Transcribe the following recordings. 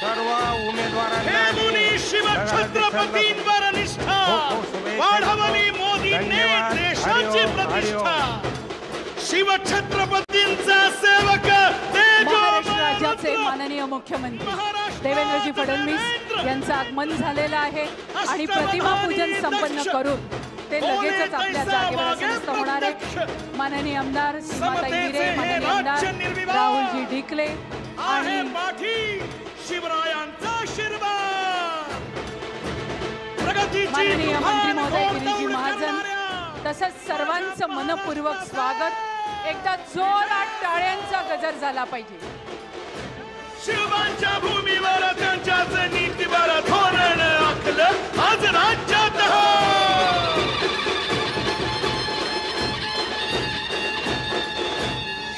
सर्व उमेदवारांना हे मुनी शिवछत्रपतींवर निष्ठा वाढवली मोदींनी देशाची प्रतिष्ठा शिवछत्रपतींचा सेवक महाराष्ट्र राज्याचे माननीय मुख्यमंत्री देवेंद्रजी फडणवीस यांचं आगमन झालेलं आहे आणि प्रतिमा पूजन संपन्न करून ते लगेचच आपल्या जागेवर आसीनस्थ होणार आहे। माननीय आमदार सीमाताई हिरे, माननीय आमदार राहुलजी ढिकले आणि शिवरायांचा आशीर्वाद माननीय मंत्री महोदय गिरीजी महाजन तसंच सर्वांचं मनपूर्वक स्वागत। एकदा जोरात टाळ्यांचा गजर झाला पाहिजे। शिवांच्या भूमीवर त्यांच्याच नीतीवर धोरण आखलं आज राज्यात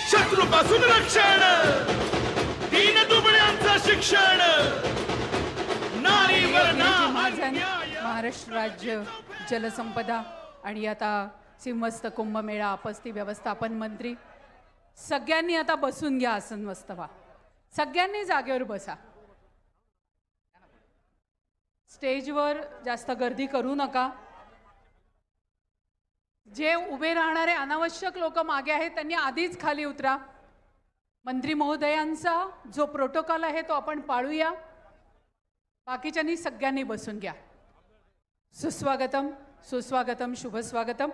शत्रूपासून रक्षण दीन दुबळ्यांचं शिक्षण नारीवर महाराष्ट्र राज्य जलसंपदा आणि आता सिंहस्थ कुंभमेळा आपत्ती व्यवस्थापन मंत्री सगळ्यांनी आता बसून घ्या, आसन मस्त व्हा, सगळ्यांनी जागेवर बसा। स्टेजवर जास्त गर्दी करू नका। जे उभे राहणारे अनावश्यक लोक मागे आहेत त्यांनी आधीच खाली उतरा। मंत्री महोदयांचा जो प्रोटोकॉल आहे तो आपण पाळूया। बाकीच्यांनी सगळ्यांनी बसून घ्या। सुस्वागतम, सुस्वागतम, शुभ स्वागतम।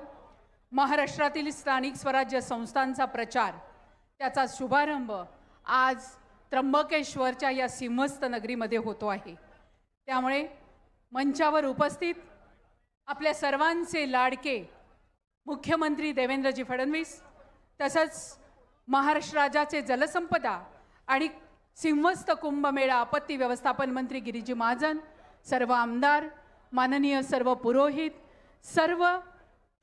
महाराष्ट्रातील स्थानिक स्वराज्य संस्थांचा प्रचार त्याचा शुभारंभ आज त्र्यंबकेश्वरच्या या सिंहस्थ नगरीमध्ये होतो आहे। त्यामुळे मंचावर उपस्थित आपल्या सर्वांचे लाडके मुख्यमंत्री देवेंद्रजी फडणवीस तसंच महाराष्ट्र राज्याचे जलसंपदा आणि सिंहस्थ कुंभमेळा आपत्ती व्यवस्थापन मंत्री गिरीजी महाजन, सर्व आमदार, माननीय सर्व पुरोहित, सर्व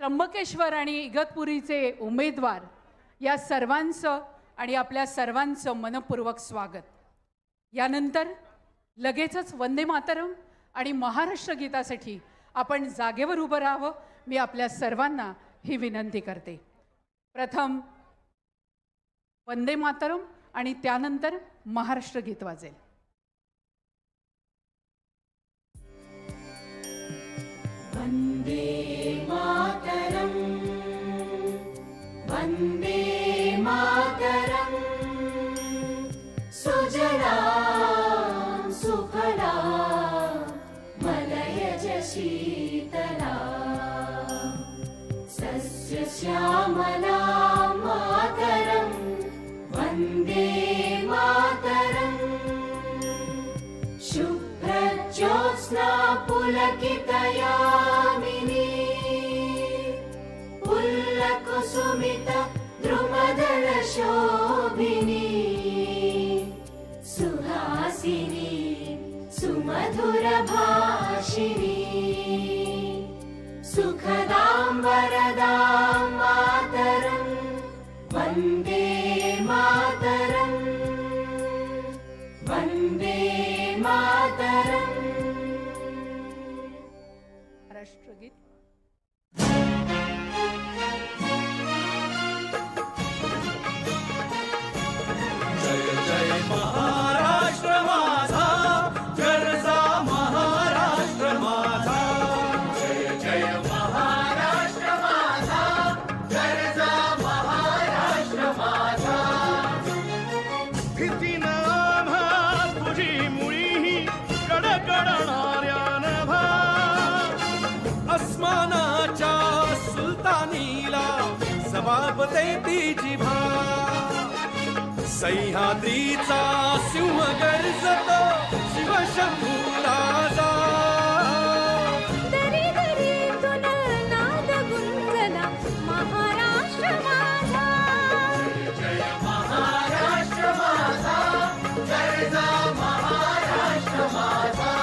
त्र्यंबकेश्वर आणि इगतपुरीचे उमेदवार या सर्वांचं आणि आपल्या सर्वांचं मनपूर्वक स्वागत। यानंतर लगेचच वंदे मातरम आणि महाराष्ट्र गीतासाठी आपण जागेवर उभं राहावं, मी आपल्या सर्वांना ही विनंती करते। प्रथम वंदे मातरम आणि त्यानंतर महाराष्ट्र गीत वाजेल। वंदे मातरम, वंदे मातरम, सुजलां सुफलां मलयज शीतलां सस्यश्यामलां मातरं वंदे मातरं। शुभ्रज्योत्स्ना पुलकितयामिनी पुल्लकुसुमित द्रुमदल शोभिनी सुहासिनी सुमधुर भाषिणी सुखदां वरदां मातरं वंदे मातरं, वंदे मातरं। राष्ट्रगीत जय जय महाराष्ट्र माझा, गरजा महाराष्ट्र माझा। जय जय महाराष्ट्र माझा, गरजा महाराष्ट्र माझा। भीतीनं आम्हा तुझी मुळी कडकडणाऱ्या नभा, अस्मानाच्या सुलतानीला जबाब देती जिभा। सह्याद्रीचा सिंह गर्जतो शिवशंभू राजा। दरी दरीतून नाद गुंजला महाराष्ट्र माझा। जय महाराष्ट्र माझा, गरजा महाराष्ट्र माझा।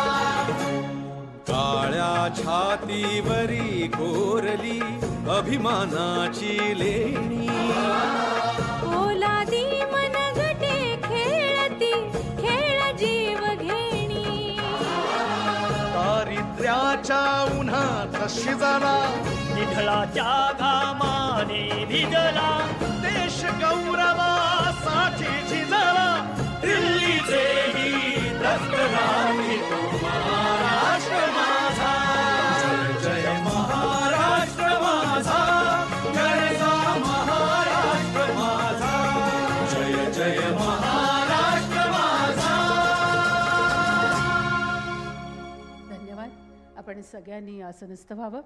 काळ्या छातीवरी कोरली अभिमानाची लेणी, ओलादी मनगटे खेळती खेळ जीव घेणी। दारिद्र्याच्या उन्हात शिजला, निढळाच्या घामाने भिजला, देश गौरवासाठी झिजला। दिल्लीचे ही त्रस्त आपण सगळ्यांनी आसनस्थ व्हावं.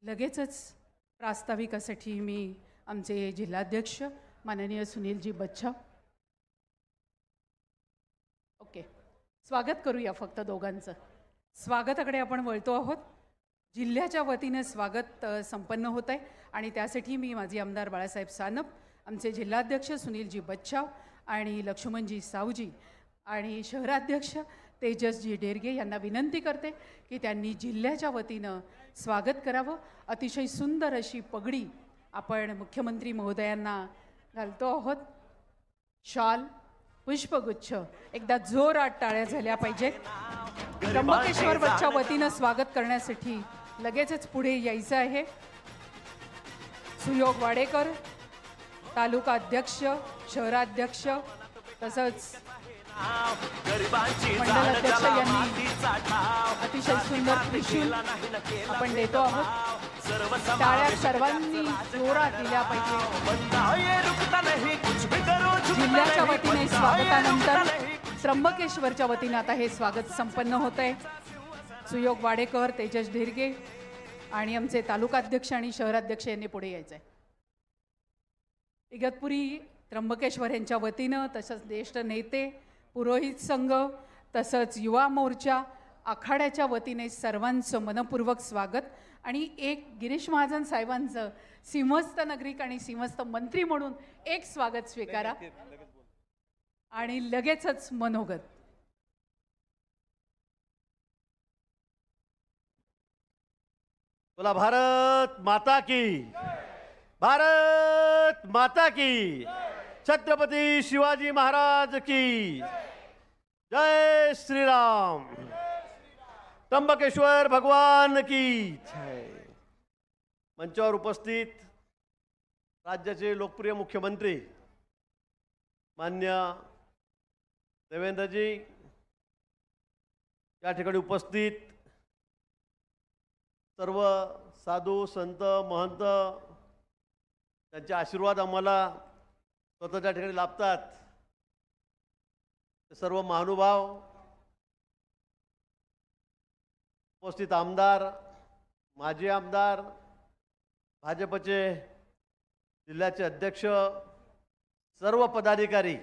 लगेचच प्रास्ताविकासाठी मी आमचे जिल्हाध्यक्ष माननीय सुनीलजी बच्छाव. ओके, स्वागत करूया. फक्त दोघांचं स्वागताकडे आपण वळतो आहोत. जिल्ह्याच्या वतीनं स्वागत संपन्न होत आहे आणि त्यासाठी मी माजी आमदार बाळासाहेब सानप, आमचे जिल्हाध्यक्ष सुनीलजी बच्छाव आणि लक्ष्मणजी सावजी आणि शहराध्यक्ष तेजसजी डेरगे यांना विनंती करते की त्यांनी जिल्ह्याच्या वतीनं स्वागत करावं. अतिशय सुंदर अशी पगडी आपण मुख्यमंत्री महोदयांना घालतो आहोत. शॉल, पुष्पगुच्छ, एकदा जोरात टाळ्या झाल्या पाहिजेत. त्र्यंबकेश्वरच्या वतीनं स्वागत करण्यासाठी लगेचच पुढे यायचं आहे सुयोग वाडेकर, तालुका अध्यक्ष, शहराध्यक्ष तसंच मंडल अध्यक्ष यांनी अतिशय सुंदर त्रिशूल आपण देतो आहोत. टाळ्या सर्वांनी जोरात दिल्या पाहिजे. जिल्ह्याच्या वतीने स्वागतानंतर त्र्यंबकेश्वरच्या वतीने आता हे स्वागत संपन्न होत आहे. सुयोग वाडेकर, तेजस ढिरगे आणि आमचे तालुकाध्यक्ष आणि शहराध्यक्ष यांनी पुढे यायचं आहे. इगतपुरी त्र्यंबकेश्वर यांच्या वतीनं तसंच ज्येष्ठ नेते, पुरोहित संघ तसंच युवा मोर्चा आखाड्याच्या वतीने सर्वांचं मनपूर्वक स्वागत आणि एक गिरीश महाजन साहेबांचं सिंहस्थ नागरिक आणि सिंहस्थ मंत्री म्हणून एक स्वागत स्वीकारा आणि लगेचच मनोगत. बोला भारत माता की, भारत माता की, छत्रपती शिवाजी महाराज की जय श्रीराम, त्र्यंबकेश्वर भगवान की जय. मंचावर उपस्थित राज्याचे लोकप्रिय मुख्यमंत्री मान्य देवेंद्रजी, या ठिकाणी उपस्थित सर्व साधू संत महंत, त्यांचे आशीर्वाद आम्हाला स्वतःच्या ठिकाणी लाभतात. सर्व महानुभाव, उपस्थित आमदार, माजी आमदार, भाजपचे जिल्ह्याचे अध्यक्ष, सर्व पदाधिकारी,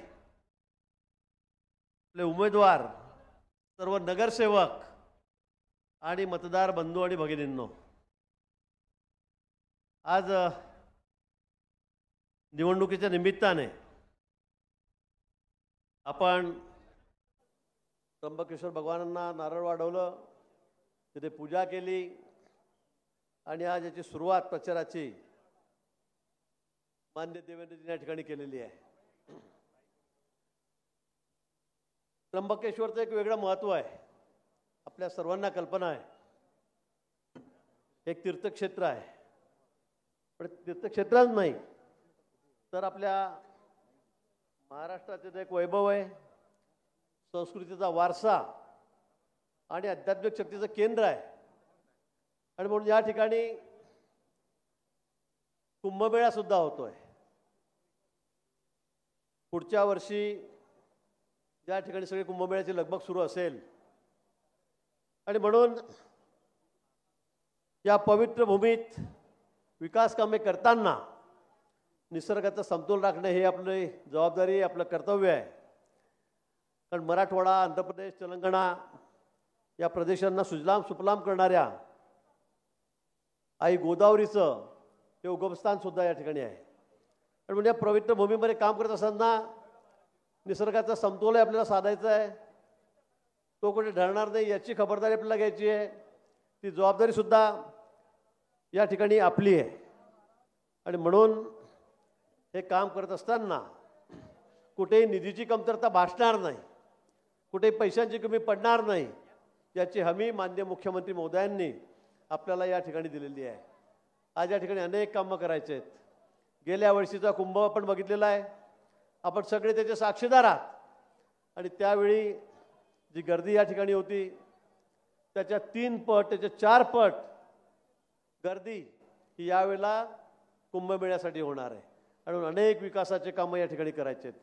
आपले उमेदवार, सर्व नगरसेवक आणि मतदार बंधू आणि भगिनींनो, आज निवडणुकीच्या निमित्ताने आपण त्र्यंबकेश्वर भगवानांना नारळ वाढवलं, तिथे पूजा केली आणि आज याची सुरुवात प्रचाराची मान्य देवेंद्रजींनी या ठिकाणी केलेली आहे. त्र्यंबकेश्वरचं एक वेगळं महत्त्व आहे, आपल्या सर्वांना कल्पना आहे. एक तीर्थक्षेत्र आहे, पण तीर्थक्षेत्रच नाही तर आपल्या महाराष्ट्राचे एक वैभव आहे, संस्कृतीचा वारसा आणि आध्यात्मिक शक्तीचं केंद्र आहे. आणि म्हणून या ठिकाणी कुंभमेळा सुद्धा होतोय. पुढच्या वर्षी या ठिकाणी सगळे कुंभमेळ्याची लगबग सुरू असेल आणि म्हणून या पवित्र भूमीत विकास कामे करताना निसर्गाचा समतोल राखणे हे आपली जबाबदारी, आपलं कर्तव्य आहे. कारण मराठवाडा, आंध्र प्रदेश, तेलंगणा या प्रदेशांना सुजलाम सुफलाम करणाऱ्या आई गोदावरीचं हे उगमस्थानसुद्धा या ठिकाणी आहे. आणि म्हणजे या पवित्र भूमीमध्ये काम करत असताना निसर्गाचा समतोल आपल्याला साधायचा आहे, तो कुठे ढळणार नाही याची खबरदारी आपल्याला घ्यायची आहे. ती जबाबदारीसुद्धा या ठिकाणी आपली आहे. आणि म्हणून हे काम करत असताना कुठेही निधीची कमतरता भासणार नाही, कुठेही पैशांची कमी पडणार नाही याची हमी माननीय मुख्यमंत्री महोदयांनी आपल्याला या ठिकाणी दिलेली आहे. आज या ठिकाणी अनेक कामं करायचे आहेत. गेल्या वर्षीचा कुंभ आपण बघितलेला आहे, आपण सगळे त्याचे साक्षीदार आहात. आणि त्यावेळी जी गर्दी या ठिकाणी होती त्याच्या 3 पट, त्याच्या 4 पट गर्दी ही यावेळेला कुंभमेळ्यासाठी होणार आहे. आणि अनेक विकासाचे कामं या ठिकाणी करायचे आहेत.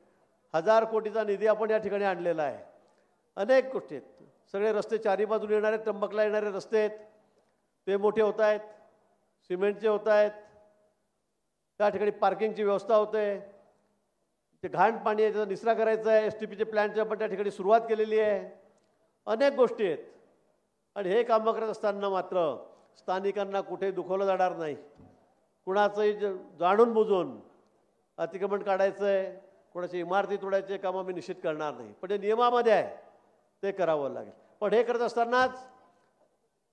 1000 कोटीचा निधी आपण या ठिकाणी आणलेला आहे. अनेक गोष्टी आहेत. सगळे रस्ते चारी बाजूने येणारे, त्र्यंबकला येणारे रस्ते आहेत. ते मोठे होत आहेत, सिमेंटचे होत आहेत, त्या ठिकाणी पार्किंगची व्यवस्था होते, ते घाण पाणी आहे त्याचा निचरा करायचा आहे, STPचे प्लॅनची आपण त्या ठिकाणी सुरुवात केलेली आहे, अनेक गोष्टी आहेत. आणि हे कामं करत असताना मात्र स्थानिकांना कुठे दुखवलं जाणार नाही. कुणाचंही जाणून बुजून अतिक्रमण काढायचं आहे, कोणाची इमारती तोडायचे काम आम्ही निश्चित करणार नाही. पण ते नियमामध्ये आहे, ते करावं लागेल. पण हे करत असतानाच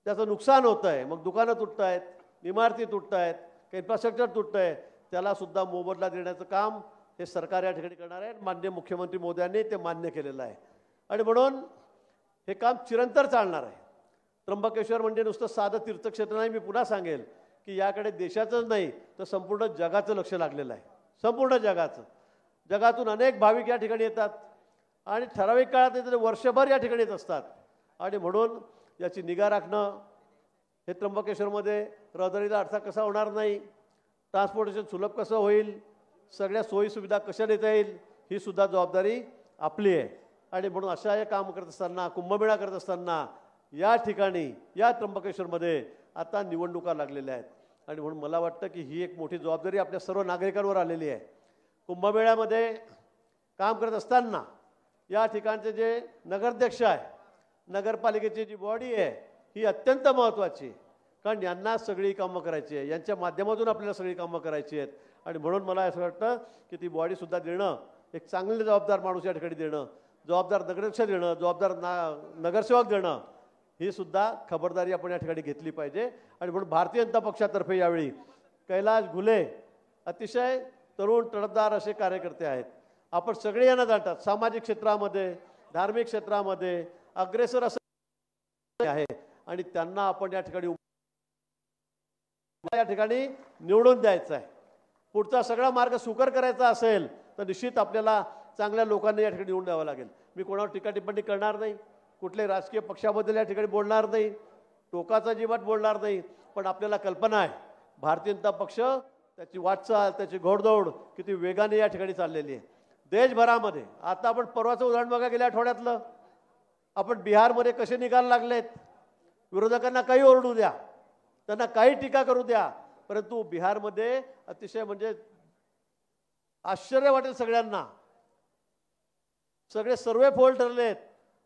त्याचं नुकसान होतं आहे. मग दुकानं तुटत आहेत, इमारती तुटत आहेत, काही इन्फ्रास्ट्रक्चर तुटतं आहे, त्यालासुद्धा मोबदला देण्याचं काम हे सरकार या ठिकाणी करणार आहे. माननीय मुख्यमंत्री मोदयांनी ते मान्य केलेलं आहे. आणि म्हणून हे काम चिरंतर चालणार आहे. त्र्यंबकेश्वर म्हणजे नुसतं साधं तीर्थक्षेत्र नाही. मी पुन्हा सांगेल की याकडे देशाचंच नाही तर संपूर्ण जगाचं लक्ष लागलेलं आहे. संपूर्ण जगाचं. जगातून अनेक भाविक या ठिकाणी येतात आणि ठराविक काळात येतात, वर्षभर या ठिकाणी येत असतात. आणि म्हणून याची निगा राखणं, हे त्र्यंबकेश्वरमध्ये रहदारीला अडथळा कसा होणार नाही, ट्रान्सपोर्टेशन सुलभ कसं होईल, सगळ्या सोयीसुविधा कशा देता येईल, ही सुद्धा जबाबदारी आपली आहे. आणि म्हणून अशा हे काम करत असताना, कुंभमेळा करत असताना या ठिकाणी या त्र्यंबकेश्वरमध्ये आता निवडणुका लागलेल्या आहेत. आणि म्हणून मला वाटतं की ही एक मोठी जबाबदारी आपल्या सर्व नागरिकांवर आलेली आहे. कुंभमेळ्यामध्ये काम करत असताना या ठिकाणचे जे नगराध्यक्ष आहे, नगरपालिकेची जी बॉडी आहे, ही अत्यंत महत्त्वाची आहे. कारण यांना सगळी कामं करायची आहे, यांच्या माध्यमातून आपल्याला सगळी कामं करायची आहेत. आणि म्हणून मला असं वाटतं की ती बॉडीसुद्धा देणं, एक चांगले जबाबदार माणूस या ठिकाणी देणं, जबाबदार नगराध्यक्ष देणं, जबाबदार नगरसेवक देणं, ही सुद्धा खबरदारी आपण या ठिकाणी घेतली पाहिजे. आणि म्हणून भारतीय जनता पक्षातर्फे यावेळी कैलास घुले अतिशय तरुण तडफदार असे कार्यकर्ते आहेत. आपण सगळे यांना जाणतात. सामाजिक क्षेत्रामध्ये, धार्मिक क्षेत्रामध्ये अग्रेसर असं आहे आणि त्यांना आपण या ठिकाणी निवडून द्यायचं आहे. पुढचा सगळा मार्ग सुकर करायचा असेल तर निश्चित आपल्याला चांगल्या लोकांना या ठिकाणी निवडून द्यावं लागेल. मी कोणावर टीका टिप्पणी करणार नाही, कुठल्याही राजकीय पक्षाबद्दल या ठिकाणी बोलणार नाही, टोकाचा अजिबात बोलणार नाही. पण आपल्याला कल्पना आहे भारतीय जनता पक्ष, त्याची वाटचाल, त्याची घोडदौड किती वेगाने या ठिकाणी चाललेली आहे देशभरामध्ये. आता आपण परवाचं उदाहरण बघा, गेल्या आठवड्यातलं आपण बिहारमध्ये कसे निकाल लागलेत. विरोधकांना काही ओरडू द्या, त्यांना काही टीका करू द्या, परंतु बिहारमध्ये अतिशय म्हणजे आश्चर्य वाटेल सगळ्यांना, सगळे सर्वे फोल ठरलेत.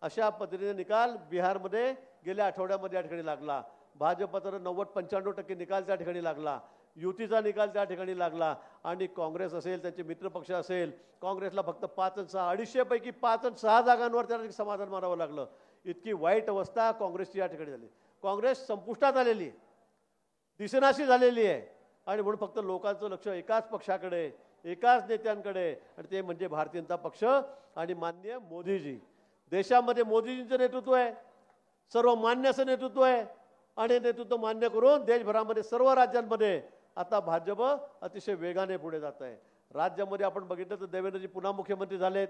अशा पद्धतीने निकाल बिहारमध्ये गेल्या आठवड्यामध्ये या ठिकाणी लागला. भाजपचा 90-95% निकाल त्या ठिकाणी लागला. युतीचा निकाल त्या ठिकाणी लागला. आणि काँग्रेस असेल, त्यांचे मित्रपक्ष असेल, काँग्रेसला फक्त 5 आणि 6, 250 पैकी 5 आणि 6 जागांवर त्याला समाधान मानावं लागलं. इतकी वाईट अवस्था काँग्रेसची या ठिकाणी झाली. काँग्रेस संपुष्टात आलेली आहे, दिसेनाशी झालेली आहे. आणि म्हणून फक्त लोकांचं लक्ष एकाच पक्षाकडे, एकाच नेत्यांकडे, आणि ते म्हणजे भारतीय जनता पक्ष आणि माननीय मोदीजी. देशामध्ये मोदीजींचं नेतृत्व आहे, सर्व मान्य असं नेतृत्व आहे. आणि नेतृत्व मान्य करून देशभरामध्ये सर्व राज्यांमध्ये आता भाजप अतिशय वेगाने पुढे जात आहे. राज्यामध्ये आपण बघितलं तर देवेंद्रजी पुन्हा मुख्यमंत्री झालेत.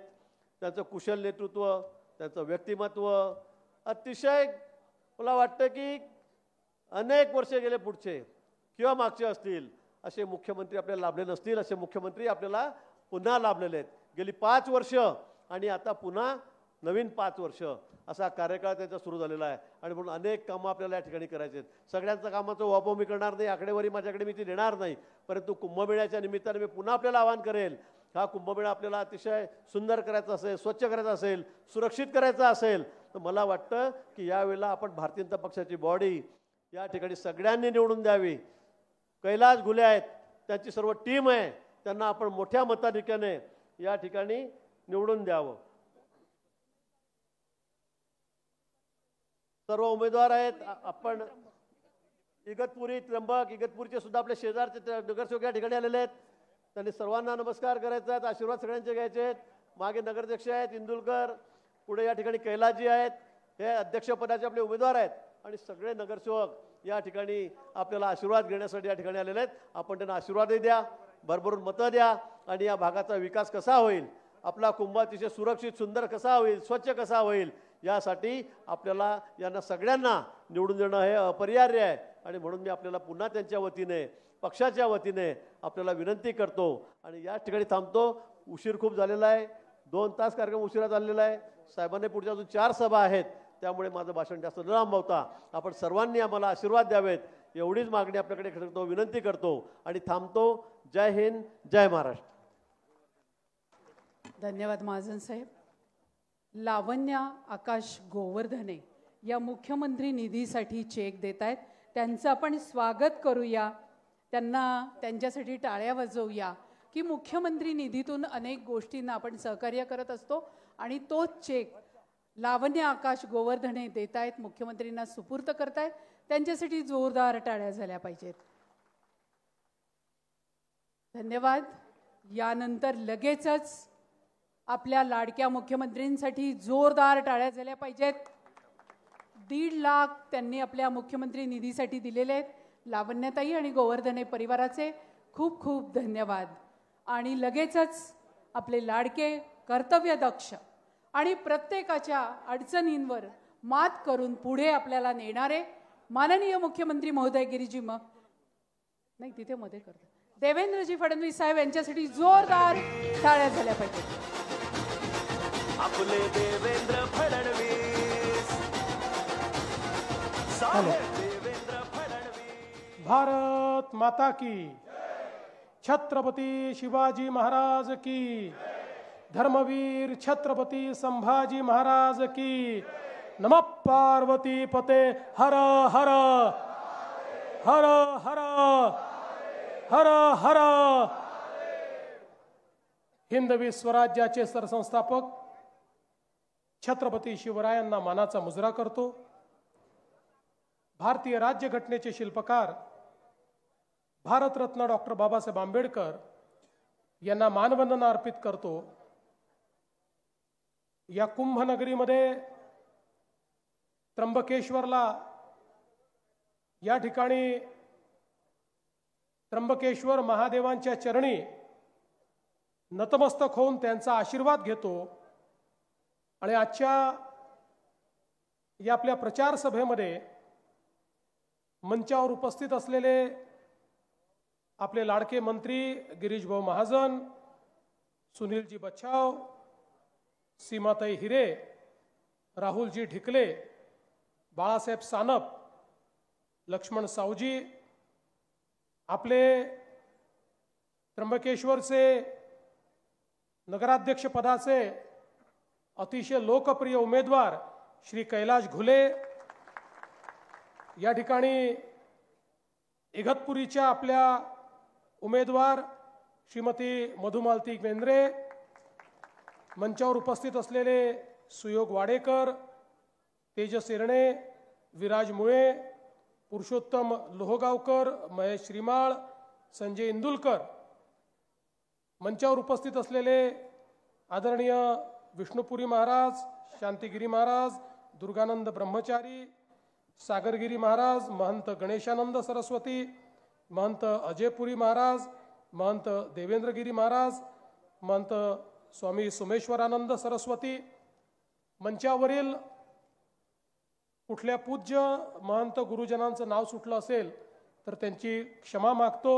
त्यांचं कुशल नेतृत्व, त्यांचं व्यक्तिमत्व अतिशय, मला वाटतं की अनेक वर्षे गेले पुढचे किंवा मागचे असतील असे मुख्यमंत्री आपल्याला लाभले नसतील. असे मुख्यमंत्री आपल्याला पुन्हा लाभलेले आहेत. गेली 5 वर्ष आणि आता पुन्हा नवीन 5 वर्ष असा कार्यकाळ त्यांचा सुरू झालेला आहे. आणि म्हणून अनेक कामं आपल्याला या ठिकाणी करायचे आहेत. सगळ्यांचं कामाचं वापर मी करणार नाही, आकडेवारी माझ्याकडे मी ती देणार नाही. परंतु कुंभमेळ्याच्या निमित्ताने मी पुन्हा आपल्याला आवाहन करेल, हा कुंभमेळा आपल्याला अतिशय सुंदर करायचा असेल, स्वच्छ करायचा असेल, सुरक्षित करायचा असेल तर मला वाटतं की यावेळेला आपण भारतीय जनता पक्षाची बॉडी या ठिकाणी सगळ्यांनी निवडून द्यावी. कैलास घुले आहेत, त्यांची सर्व टीम आहे, त्यांना आपण मोठ्या मताधिक्याने या ठिकाणी निवडून द्यावं. सर्व उमेदवार आहेत. आपण इगतपुरी, त्र्यंबक, इगतपुरीचे सुद्धा आपले शेजारचे नगरसेवक या ठिकाणी आलेले आहेत. त्यांनी सर्वांना नमस्कार करायचा आहेत, आशीर्वाद सगळ्यांचे घ्यायचे आहेत. मागे नगराध्यक्ष आहेत इंदुलकर, पुढे या ठिकाणी कैलासजी आहेत, हे अध्यक्षपदाचे आपले उमेदवार आहेत. आणि सगळे नगरसेवक या ठिकाणी आपल्याला आशीर्वाद घेण्यासाठी या ठिकाणी आलेले आहेत. आपण त्यांना आशीर्वादही द्या, भरभरून मतं द्या. आणि या भागाचा विकास कसा होईल, आपला कुंभ अतिशय सुरक्षित सुंदर कसा होईल, स्वच्छ कसा होईल, यासाठी आपल्याला यांना सगळ्यांना निवडून देणं हे अपरिहार्य आहे. आणि म्हणून मी आपल्याला पुन्हा त्यांच्या वतीने, पक्षाच्या वतीने आपल्याला विनंती करतो. आणि या ठिकाणी थांबतो. उशीर खूप झालेला आहे, 2 तास कार्यक्रम उशिरा चाललेला आहे. साहेबांनी पुढच्या अजून 4 सभा आहेत, त्यामुळे माझं भाषण जास्त न लांबवता आपण सर्वांनी आम्हाला आशीर्वाद द्यावेत एवढीच मागणी आपल्याकडे करतो, विनंती करतो आणि थांबतो. जय हिंद, जय महाराष्ट्र. धन्यवाद महाजन साहेब. लावण्या आकाश गोवर्धने या मुख्यमंत्री निधीसाठी चेक देत आहेत. त्यांचं आपण स्वागत करूया, त्यांना त्यांच्यासाठी टाळ्या वाजवूया की मुख्यमंत्री निधीतून अनेक गोष्टींना आपण सहकार्य करत असतो आणि तोच चेक लावण्य आकाश गोवर्धने देत आहेत, मुख्यमंत्रींना सुपूर्द करतायत. त्यांच्यासाठी जोरदार टाळ्या झाल्या पाहिजेत. धन्यवाद. यानंतर लगेचच आपल्या लाडक्या मुख्यमंत्रींसाठी जोरदार टाळ्या झाल्या पाहिजेत. 1.5 लाख त्यांनी आपल्या मुख्यमंत्री निधीसाठी दिलेले आहेत. लावण्यताई आणि गोवर्धने परिवाराचे खूप खूप धन्यवाद. आणि लगेचच आपले लाडके, कर्तव्यदक्ष आणि प्रत्येकाच्या अडचणींवर मात करून पुढे आपल्याला नेणारे माननीय मुख्यमंत्री महोदय गिरीजी नाही तिथे मध्ये करतो देवेंद्रजी फडणवीस साहेब यांच्यासाठी जोरदार टाळ्या झाल्या पाहिजेत. आपले देवेंद्र फडणवीस, साहेब देवेंद्र फडणवीस. भारत माता की, छत्रपती शिवाजी महाराज की, धर्मवीर छत्रपती संभाजी महाराज की. नमः पार्वती पते हर हर हर हर हर हर. हिंदवी स्वराज्याचे सरसंस्थापक छत्रपती शिवरायांना मानाचा मुजरा करतो. भारतीय राज्यघटनेचे शिल्पकार भारतरत्न डॉक्टर बाबासाहेब आंबेडकर यांना मानवंदना अर्पित करतो. या कुंभनगरीमध्ये त्र्यंबकेश्वरला या ठिकाणी त्र्यंबकेश्वर महादेवांच्या चरणी नतमस्तक होऊन त्यांचा आशीर्वाद घेतो. आणि आजच्या या आपल्या प्रचार सभेमध्ये मंचावर उपस्थित असलेले आपले लाडके मंत्री गिरीश भाऊ महाजन, सुनीलजी बच्छाव, सीमाताई हिरे, राहुलजी ढिकले, बाळासाहेब सानप, लक्ष्मण सावजी, आपले त्र्यंबकेश्वरचे नगराध्यक्ष पदाचे अतिशय लोकप्रिय उमेदवार श्री कैलाश घुले, या ठिकाणी इगतपुरीच्या आपल्या उमेदवार श्रीमती मधुमालती बेंद्रे, मंचावर उपस्थित असलेले सुयोग वाडेकर, तेजस एरणे, विराज मुळे, पुरुषोत्तम लोहगावकर, महेश श्रीमाळ, संजय इंदुलकर, मंचावर उपस्थित असलेले आदरणीय विष्णुपुरी महाराज, शांतिगिरी महाराज, दुर्गानंद ब्रह्मचारी, सागरगिरी महाराज, महंत गणेशानंद सरस्वती, महंत अजयपुरी महाराज, महंत देवेंद्रगिरी महाराज, महंत स्वामी सोमेश्वरानंद सरस्वती, मंचावरील कुठल्या पूज्य महंत गुरुजनांचं नाव सुटलं असेल तर त्यांची क्षमा मागतो.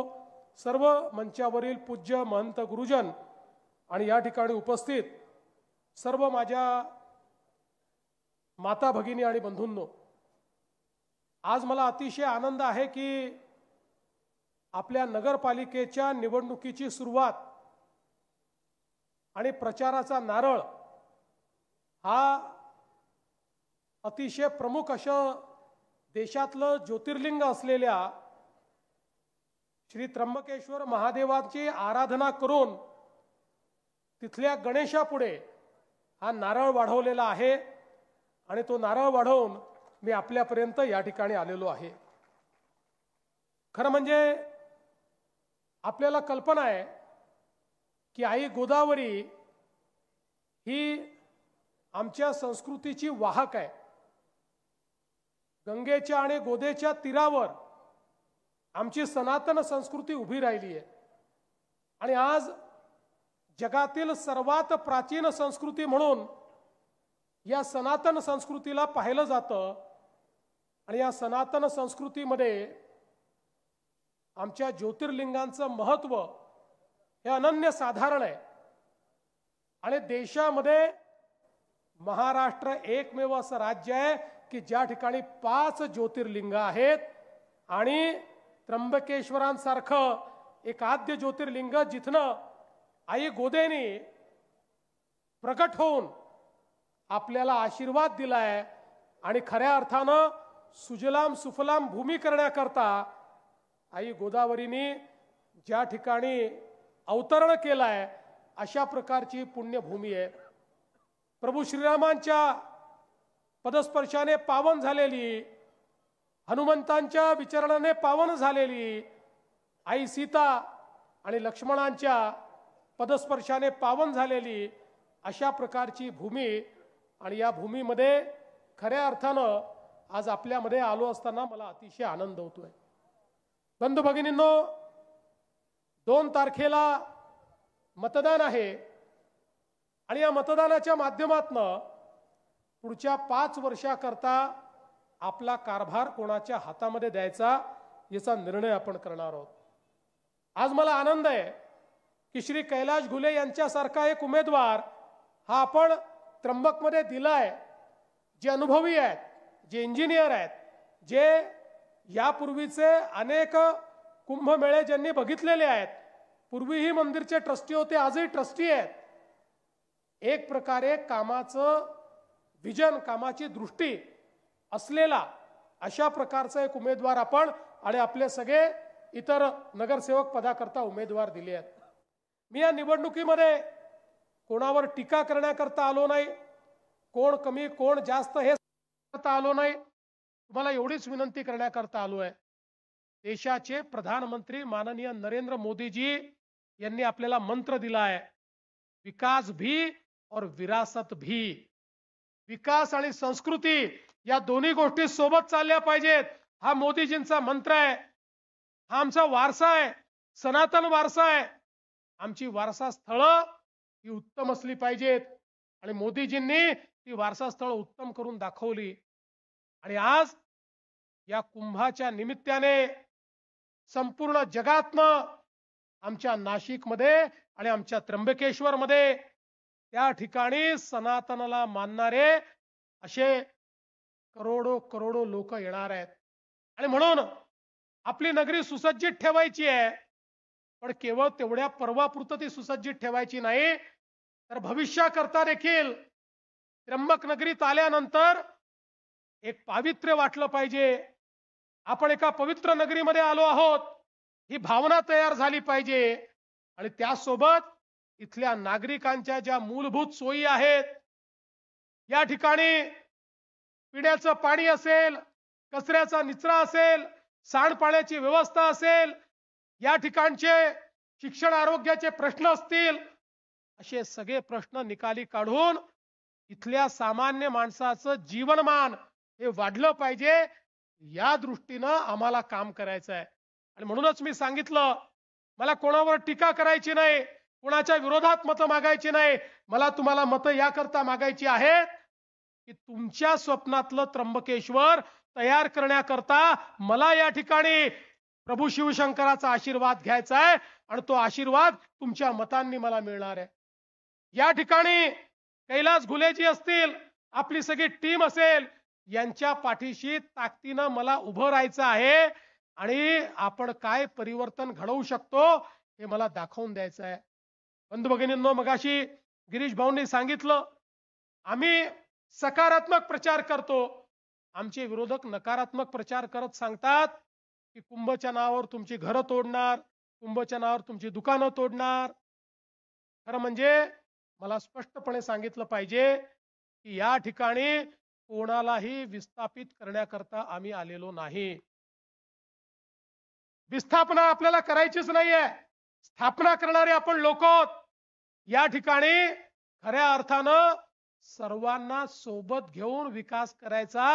सर्व मंचावरील पूज्य महंत गुरुजन आणि या ठिकाणी उपस्थित सर्व माझ्या माता भगिनी आणि बंधूंनो, आज मला अतिशय आनंद आहे की आपल्या नगरपालिकेच्या निवडणुकीची सुरुवात आणि प्रचाराचा नारळ हा अतिशय प्रमुख असं देशातलं ज्योतिर्लिंग असलेल्या श्री त्र्यंबकेश्वर महादेवाची आराधना करून तिथल्या गणेशापुढे हा नारळ वाढवलेला आहे आणि तो नारळ वाढवून मी आपल्यापर्यंत या ठिकाणी आलेलो आहे. खरं म्हणजे आपल्याला कल्पना आहे की आई गोदावरी ही आमच्या संस्कृतीची वाहक आहे. गंगेच्या आणि गोदेच्या तीरावर आमची सनातन संस्कृती उभी राहिली आहे आणि आज जगातील सर्वात प्राचीन संस्कृती म्हणून या सनातन संस्कृतीला पाहिलं जातं. आणि या सनातन संस्कृतीमध्ये आमच्या ज्योतिर्लिंगांचं महत्त्व हे अनन्यसाधारण आहे आणि देशामध्ये महाराष्ट्र एकमेव असं राज्य आहे की ज्या ठिकाणी 5 ज्योतिर्लिंग आहेत आणि त्र्यंबकेश्वरांसारखं एक आद्य ज्योतिर्लिंग जिथनं आई गोदेनी प्रकट होऊन आपल्याला आशीर्वाद दिलाय आणि खऱ्या अर्थानं सुजलाम सुफलाम भूमी करण्याकरता आई गोदावरीने ज्या ठिकाणी अवतरण केलाय अशा प्रकारची पुण्यभूमी आहे. प्रभू श्रीरामांच्या पदस्पर्शाने पावन झालेली, हनुमंतांच्या विचरणाने पावन झालेली आई सीता आणि लक्ष्मणांच्या पदस्पर्शाने पावन झालेली अशा प्रकारची भूमी. आणि या भूमीमध्ये खऱ्या अर्थानं आज आपल्यामध्ये आलो असताना मला अतिशय आनंद होतोय. बंधू भगिनींनो, 2 तारखेला मतदान आहे आणि या मतदानाच्या माध्यमातनं पुढच्या 5 वर्षाकरता आपला कारभार कोणाच्या हातामध्ये द्यायचा याचा निर्णय आपण करणार आहोत. आज मला आनंद आहे की श्री कैलाश घुले यांच्यासारखा एक उमेदवार हा आपण त्र्यंबकमध्ये दिलाय, जे अनुभवी आहेत, जे इंजिनियर आहेत, जे यापूर्वीचे अनेक कुंभमेळे ज्यांनी बघितलेले आहेत, पूर्वीही मंदिरचे ट्रस्टी होते, आजही ट्रस्टी आहेत. एक प्रकारे कामाचं विजन, कामाची दृष्टी असलेला अशा प्रकारचा एक उमेदवार आपण आणि आपले सगळे इतर नगरसेवक पदाकरता उमेदवार दिले आहेत. मी या निवडणुकीमध्ये कोणावर टीका करण्याकरता आलो नाही, कोण कमी कोण जास्त हे करता आलो नाही. तुम्हाला एवढीच विनंती करण्याकरता आलो आहे. देशाचे प्रधानमंत्री माननीय नरेंद्र मोदीजी यांनी आपल्याला मंत्र दिला आहे, विकास भी और विरासत भी. विकास आणि संस्कृती या दोन्ही गोष्टी सोबत चालल्या पाहिजेत. हा मोदीजींचा मंत्र आहे. हा आमचा वारसा आहे, सनातन वारसा आहे. आमची वारसा स्थळं ही उत्तम असली पाहिजेत आणि मोदीजींनी ती वारसा स्थळ उत्तम करून दाखवली. आणि आज या कुंभाच्या निमित्ताने संपूर्ण जगातनं आमच्या नाशिकमध्ये आणि आमच्या त्र्यंबकेश्वरमध्ये त्या ठिकाणी सनातनला मानणारे असे करोडो करोडो लोक येणार आहेत. आणि म्हणून आपली नगरी सुसज्जित ठेवायची आहे, पण केवळ तेवढ्या पर्वापुरतं ती सुसज्जित ठेवायची नाही, तर भविष्याकरता देखील त्र्यंबक नगरीत आल्यानंतर एक पावित्र्य वाटलं पाहिजे. आपण एका पवित्र नगरीमध्ये आलो आहोत ही भावना तयार झाली पाहिजे. आणि त्यासोबत इथल्या नागरिकांच्या ज्या मूलभूत सोयी आहेत, या ठिकाणी पिण्याचं पाणी असेल, कचऱ्याचा निचरा असेल, सांडपाण्याची व्यवस्था असेल, या ठिकाणचे शिक्षण आरोग्याचे प्रश्न असतील, असे सगळे प्रश्न निकाली काढून इथल्या सामान्य माणसाचं जीवनमान हे वाढलं पाहिजे. या दृष्टीनं आम्हाला काम करायचं आहे. आणि म्हणूनच मी सांगितलं, मला कोणावर टीका करायची नाही, कोणाच्या विरोधात मतं मागायची नाही. मला तुम्हाला मतं याकरता मागायची आहेत की तुमच्या स्वप्नातलं त्र्यंबकेश्वर तयार करण्याकरता मला या ठिकाणी प्रभू शिवशंकराचा आशीर्वाद घ्यायचा आहे आणि तो आशीर्वाद तुमच्या मतांनी मला मिळणार आहे. या ठिकाणी कैलास घुलेजी असतील, आपली सगळी टीम असेल, यांच्या पाठीशी ताकदीनं मला उभं राहायचं आहे आणि आपण काय परिवर्तन घडवू शकतो हे मला दाखवून द्यायचं आहे. बंधू भगिनींनो, मगाशी गिरीश भाऊंनी सांगितलं, आम्ही सकारात्मक प्रचार करतो. आमचे विरोधक नकारात्मक प्रचार करत सांगतात की कुंभच्या नावावर तुमची घरं तोडणार, कुंभच्या नावावर तुमची दुकानं तोडणार. खरं म्हणजे मला स्पष्टपणे सांगितलं पाहिजे की या ठिकाणी कोणालाही विस्थापित करण्याकरता आम्ही आलेलो नाही. विस्थापना आपल्याला करायचीच नाहीये, स्थापना करणारे आपण लोक आहोत. या ठिकाणी खऱ्या अर्थानं सर्वांना सोबत घेऊन विकास करायचा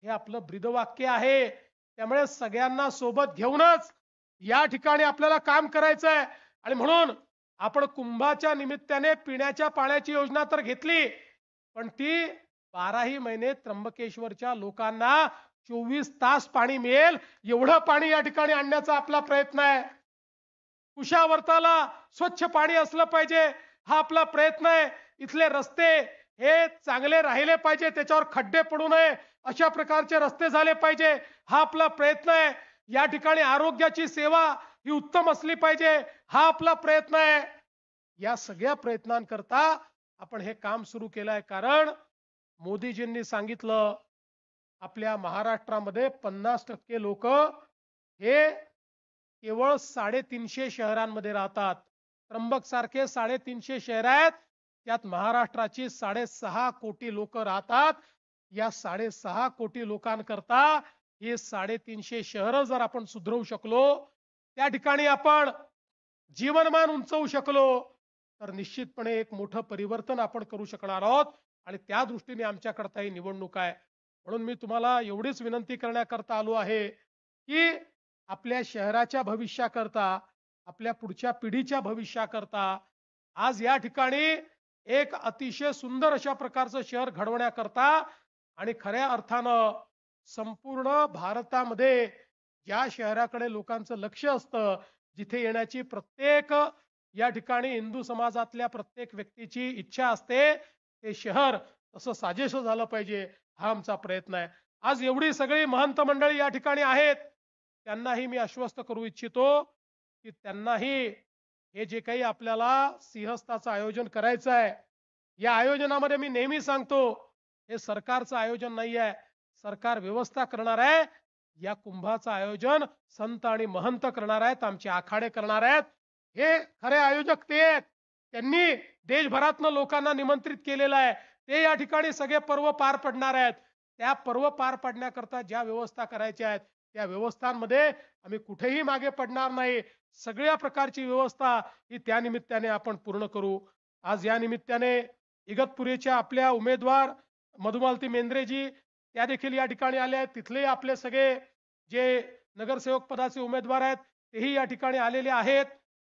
हे आपलं ब्रीदवाक्य आहे. त्यामुळे सगळ्यांना सोबत घेऊनच या ठिकाणी आपल्याला काम करायचं आहे. आणि म्हणून आपण कुंभाच्या निमित्ताने पिण्याच्या पाण्याची योजना तर घेतली, पण ती 12ही महिने त्र्यंबकेश्वरच्या लोकांना 24 तास पाणी मिळेल एवढं पाणी या ठिकाणी आणण्याचा आपला प्रयत्न आहे. कुशावर्ताला स्वच्छ पाणी असलं पाहिजे हा आपला प्रयत्न आहे. इथले रस्ते, हे चांगले राहिले पाहिजे, त्याच्यावर खड्डे पडू नये अशा प्रकारचे रस्ते झाले पाहिजे, हा आपला प्रयत्न आहे. या ठिकाणी आरोग्याची सेवा ही उत्तम असली पाहिजे, हा आपला प्रयत्न आहे. या सगळ्या प्रयत्नांकरता आपण हे काम सुरू केलं आहे. कारण मोदीजींनी सांगितलं आपल्या महाराष्ट्रामध्ये 50% लोक हे केवळ 350 शहरांमध्ये राहतात. त्र्यंबक सारखे 350 शहर आहेत, त्यात महाराष्ट्राची 6.5 कोटी लोक राहतात. या 6.5 कोटी लोकांकरता हे 350 शहर जर आपण सुधरवू शकलो, त्या ठिकाणी आपण जीवनमान उंचवू शकलो, तर निश्चितपणे एक मोठं परिवर्तन आपण करू शकणार आहोत. आणि त्या दृष्टीने आमच्याकरता ही निवडणूक आहे. म्हणून मी तुम्हाला एवढीच विनंती करण्याकरता आलो आहे की आपल्या शहराच्या भविष्याकरता, आपल्या पुढच्या पिढीच्या भविष्याकरता आज या ठिकाणी एक अतिशय सुंदर अशा प्रकारचं शहर घडवण्याकरता आणि खऱ्या अर्थानं संपूर्ण भारतामध्ये ज्या शहराकडे लोकांचं लक्ष असतं, जिथे येण्याची प्रत्येक या ठिकाणी हिंदू समाजातल्या प्रत्येक व्यक्तीची इच्छा असते, ते शहर तसं साजेसं झालं पाहिजे, हा आमचा प्रयत्न आहे. आज एवढी सगळी महंत मंडळी या ठिकाणी आहेत, त्यांनाही मी आश्वस्त करू इच्छितो की त्यांनाही हे जे काही आपल्याला सिंहस्थाचं आयोजन करायचं आहे, या आयोजनामध्ये मी नेहमी सांगतो हे सरकारचं आयोजन नाही आहे, सरकार व्यवस्था करणार आहे. या कुंभाचं आयोजन संत आणि महंत करणार आहेत, आमचे आखाडे करणार आहेत. हे खरे आयोजक ते आहेत. त्यांनी देशभरातनं लोकांना निमंत्रित केलेलं आहे. ते या ठिकाणी सगळे पर्व पार पडणार आहेत. त्या पर्व पार पडण्याकरता ज्या व्यवस्था करायच्या आहेत, त्या व्यवस्थांमध्ये आम्ही कुठेही मागे पडणार नाही. सगळ्या प्रकारची व्यवस्था ही त्या निमित्ताने आपण पूर्ण करू. आज या निमित्ताने इगतपुरीच्या आपल्या उमेदवार मधुमालती मेंद्रेजी त्या देखील या ठिकाणी आले आहेत. तिथले आपले सगळे जे नगरसेवक पदाचे उमेदवार आहेत तेही या ठिकाणी आलेले आहेत.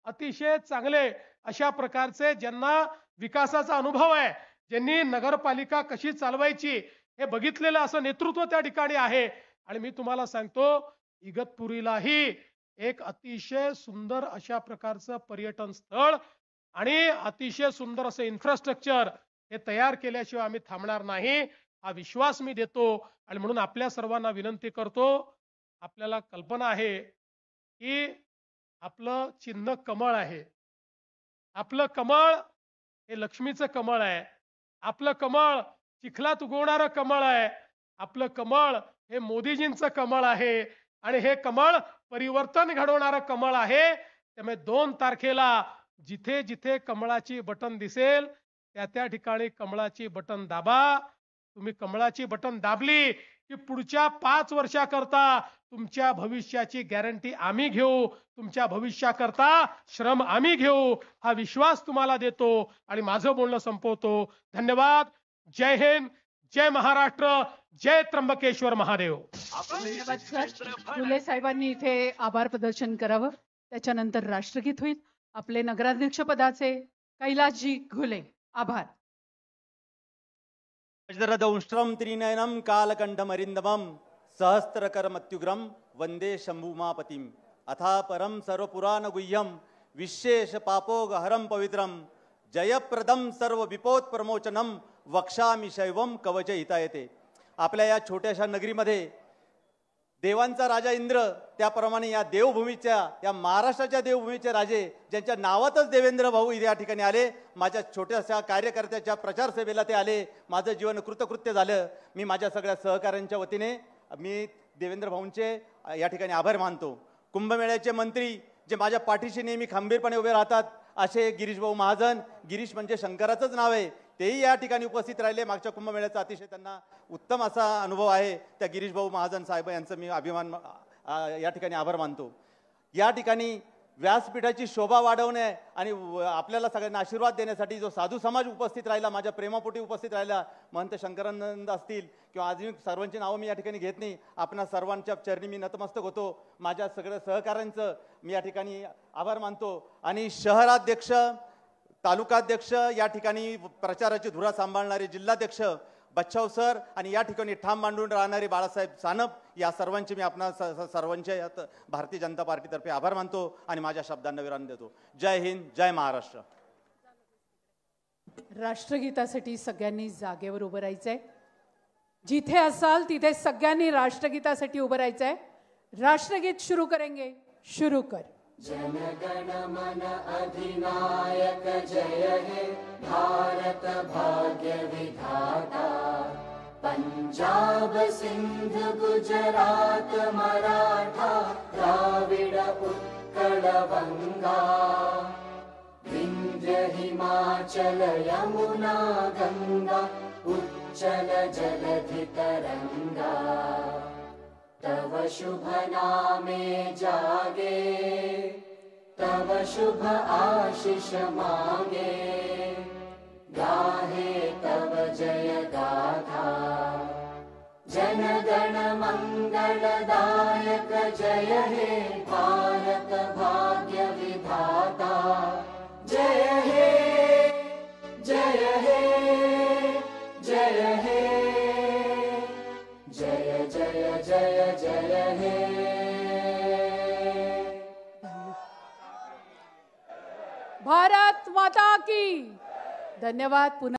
अतिशय चांगले अशा प्रकारचे ज्यांना विकासाचा अनुभव आहे, ज्यांनी नगरपालिका कशी चालवायची हे बघितलेलं असं नेतृत्व त्या ठिकाणी आहे. आणि मी तुम्हाला सांगतो इगतपुरीलाही एक अतिशय सुंदर अशा प्रकारचं पर्यटन स्थळ आणि अतिशय सुंदर असं इन्फ्रास्ट्रक्चर हे तयार केल्याशिवाय आम्ही थांबणार नाही, हा विश्वास मी देतो. आणि म्हणून आपल्या सर्वांना विनंती करतो, आपल्याला कल्पना आहे की आपलं चिन्ह कमळ आहे. आपलं कमळ हे लक्ष्मीचं कमळ आहे. आपलं कमळ चिखलात उगवणारं कमळ आहे. आपलं कमळ हे मोदीजींचं कमळ आहे. आणि हे कमळ परिवर्तन घडवणारं कमळ आहे. त्यामुळे 2 तारखेला जिथे जिथे कमळाची बटन दिसेल त्या त्या ठिकाणी कमळाची बटन दाबा. तुम्ही कमळाची बटन दाबली की पुढच्या 5 वर्षाकरता तुमच्या भविष्याची गॅरंटी आम्ही घेऊ, तुमच्या भविष्याकरता श्रम आम्ही घेऊ, हा विश्वास तुम्हाला देतो. आणि माझं बोलणं संपवतो. धन्यवाद. जय हिंद, जय महाराष्ट्र, जय त्र्यंबकेश्वर महादेव. धन्यवाद सर. फुले साहेबांनी इथे आभार प्रदर्शन करावं, त्याच्यानंतर राष्ट्रगीत होईल. आपले नगराध्यक्ष पदाचे कैलासजी घुले. आभार. वज्रदंष्ट्रं त्रिनयनं कालकण्ठमरिन्दमं सहस्रकरमत्युग्रं वन्दे शम्भुमापतिम् अथा परं सर्वपुराणगुह्यं विशेष पापोगहरं पवित्रं जयप्रदं सर्वविपोत्प्रमोचनं वक्षामि शैवं कवचहितायते. आपल्या या छोट्याशा नगरीमध्ये देवांचा राजा इंद्र, त्याप्रमाणे या देवभूमीच्या, या महाराष्ट्राच्या देवभूमीचे राजे ज्यांच्या नावातच देवेंद्र भाऊ या ठिकाणी आले, माझ्या छोट्याशा कार्यकर्त्याच्या प्रचार सेवेला ते आले. माझं जीवन कृतकृत्य झालं. मी माझ्या सगळ्या सहकाऱ्यांच्या वतीने मी देवेंद्र भाऊंचे या ठिकाणी आभार मानतो. कुंभमेळ्याचे मंत्री जे माझ्या पाठीशी नेहमी खंबीरपणे उभे राहतात असे गिरीश भाऊ महाजन, गिरीश म्हणजे शंकराचंच नाव आहे, तेही या ठिकाणी उपस्थित राहिले. मागच्या कुंभमेळ्याचा अतिशय त्यांना उत्तम असा अनुभव आहे. त्या गिरीश भाऊ महाजन साहेब यांचं मी अभिमान या ठिकाणी आभार मानतो. या ठिकाणी व्यासपीठाची शोभा वाढवणे आणि आपल्याला सगळ्यांना आशीर्वाद देण्यासाठी जो साधू समाज उपस्थित राहिला, माझ्या प्रेमापोटी उपस्थित राहिला, महंत शंकरानंद असतील किंवा अजून सर्वांची नावं मी या ठिकाणी घेत नाही, आपणा सर्वांच्या चरणी मी नतमस्तक होतो. माझ्या सगळ्या सहकाऱ्यांचं मी या ठिकाणी आभार मानतो. आणि शहराध्यक्ष, तालुकाध्यक्ष, या ठिकाणी प्रचाराची धुरा सांभाळणारे जिल्हाध्यक्ष बच्चाव सर आणि या ठिकाणी ठाम मांडून राहणारे बाळासाहेब सानप, या सर्वांचे मी आपणा सर्वांचे भारतीय जनता पार्टीतर्फे आभार मानतो आणि माझ्या शब्दांना विराम देतो. जय हिंद, जय महाराष्ट्र. राष्ट्रगीतासाठी सगळ्यांनी जागेवर उभं राहायचंय. जिथे असाल तिथे सगळ्यांनी राष्ट्रगीतासाठी उभं राहायचंय. राष्ट्रगीत शुरू करेंगे. शुरू कर. जनगण मन अधिनायक जय हे भारत भाग्य विधाता. पंजाब सिंध गुजरात मराठा द्राविड उत्कल गंगा. विंध्य हिमाचल यमुना गंगा उच्चल जलधि तरंगा. तव शुभ नामे जागे तव शुभ आशीष मांगे. गाहे तव जय गाथा जनगण मंगलदायक जय हे भारत भाग्य विधाता. जय हे जय हे जय हे जय जय जय जय हे. भारत माता की. धन्यवाद. पुन्हा